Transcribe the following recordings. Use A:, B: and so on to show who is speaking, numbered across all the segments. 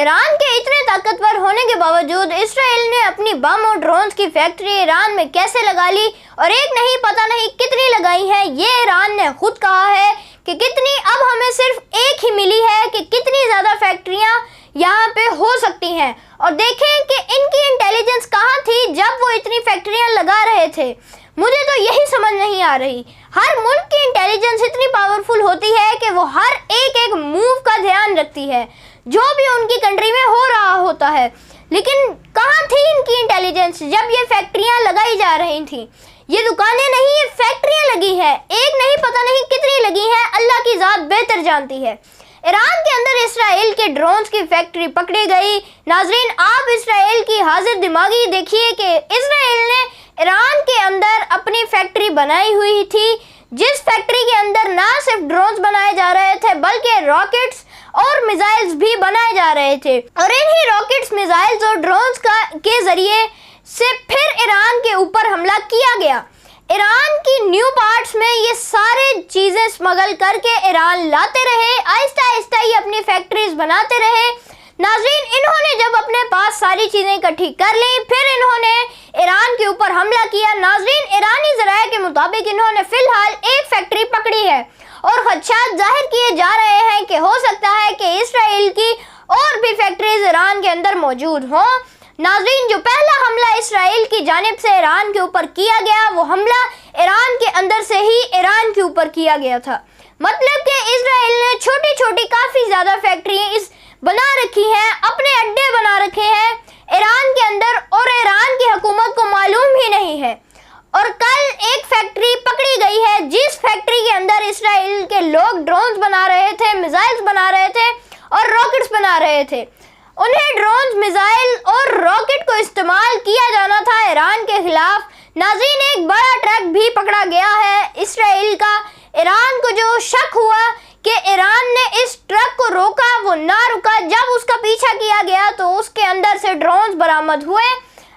A: ایران کے اتنے طاقتور ہونے کے باوجود اسرائیل نے اپنی بم اور ڈرونز کی فیکٹری ایران میں کیسے لگا لی، اور ایک نہیں پتہ نہیں کتنی لگائی ہیں۔ یہ ایران نے خود کہا ہے کہ کتنی، اب ہمیں صرف ایک ہی ملی ہے کہ کتنی زیادہ فیکٹریاں یہاں پہ ہو سکتی ہیں، اور دیکھیں کہ ان کی انٹیلیجنس کہاں تھی جب وہ اتنی فیکٹریاں لگا رہے تھے۔ مجھے تو یہی سمجھ نہیں آ رہی۔ ہر ملک کی انٹیلیجنس اتنی پاورفل ہوتی ہے کہ وہ ہر ایک موو کا دھیان رکھتی ہے جو بھی ان کی کنٹری میں ہو رہا ہوتا ہے، لیکن کہاں تھی ان کی انٹیلیجنس جب یہ فیکٹریاں لگائی جا رہی تھیں؟ یہ دکانیں نہیں، یہ فیکٹریاں لگی ہیں، ایک نہیں پتہ نہیں کتنی لگی ہیں، اللہ کی ذات بہتر جانتی ہے۔ ایران کے اندر اسرائیل کے ڈرونز کی فیکٹری پکڑی گئی۔ ناظرین، آپ اسرائیل کی حاضر دماغی دیکھیے کہ اسرائیل نے ایران کے اندر اپنی فیکٹری بنائی ہوئی تھی، جس فیکٹری کے اندر نہ صرف ڈرونز بنائے جا رہے تھے بلکہ راکٹس اور میزائلز بھی بنائے جا رہے تھے، اور انہی راکٹس، میزائلز اور ڈرونز کے ذریعے سے پھر ایران کے اوپر حملہ کیا گیا۔ ایران کی نیو پارٹس میں یہ سارے چیزیں اسمگل کر کے ایران لاتے رہے، آہستہ آہستہ یہ اپنی فیکٹریز بناتے رہے۔ ناظرین، انہوں نے جب اپنے پاس ساری چیزیں اکٹھی کر لی، پھر انہوں نے ایران کے اوپر حملہ کیا۔ ناظرین، ایرانی ذرائع کے مطابق انہوں نے فی الحال ایک فیکٹری پکڑی ہے، اور خدشات ظاہر کیے جا رہے ہیں کہ ہو سکتا ہے کہ اسرائیل کی اور بھی فیکٹریز ایران کے اندر موجود ہوں۔ ناظرین، جو پہلا حملہ اسرائیل کی جانب سے ایران کے اوپر کیا گیا، وہ حملہ ایران کے اندر سے ہی ایران کے اوپر کیا گیا تھا۔ مطلب کہ اسرائیل نے چھوٹی چھوٹی کافی زیادہ فیکٹریز بنا رکھی ہیں، اپنے اڈے بنا رکھے ہیں ایران کے اندر، اور ایران کی حکومت کو معلوم ہی نہیں ہے۔ اور کل ایک فیکٹری پکڑی گئی ہے جس فیکٹری کے اندر اسرائیل کے لوگ ڈرونز بنا رہے تھے، میزائلز بنا رہے تھے اور راکٹس بنا رہے تھے۔ انہیں ڈرونز، میزائل اور راکٹ کو استعمال کیا جانا تھا ایران کے خلاف۔ ناظرین، ایک بڑا ٹرک بھی پکڑا گیا ہے اسرائیل کا۔ ایران کو جو شک ہوا کہ ایران نے اس ٹرک کو روکا، وہ نہ رکا، جب اس کا پیچھا کیا گیا تو اس کے اندر سے ڈرونز برآمد ہوئے۔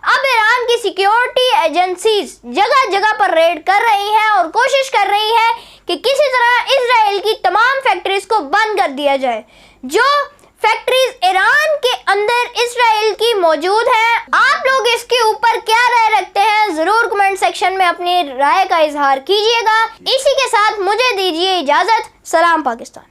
A: اب ایران کی سیکیورٹی ایجنسیز جگہ جگہ پر ریڈ کر رہی ہیں اور کوشش کر رہی ہے کہ کسی طرح اسرائیل کی تمام فیکٹریز کو بند کر دیا جائے۔ جو فیکٹریز ایران کے اندر اسرائیل کی موجود ہیں، آپ لوگ اس کے اوپر کیا رائے رکھتے ہیں؟ ضرور کمنٹ سیکشن میں اپنی رائے کا اظہار کیجیے گا۔ اسی کے ساتھ مجھے دیجیے اجازت۔ سلام پاکستان۔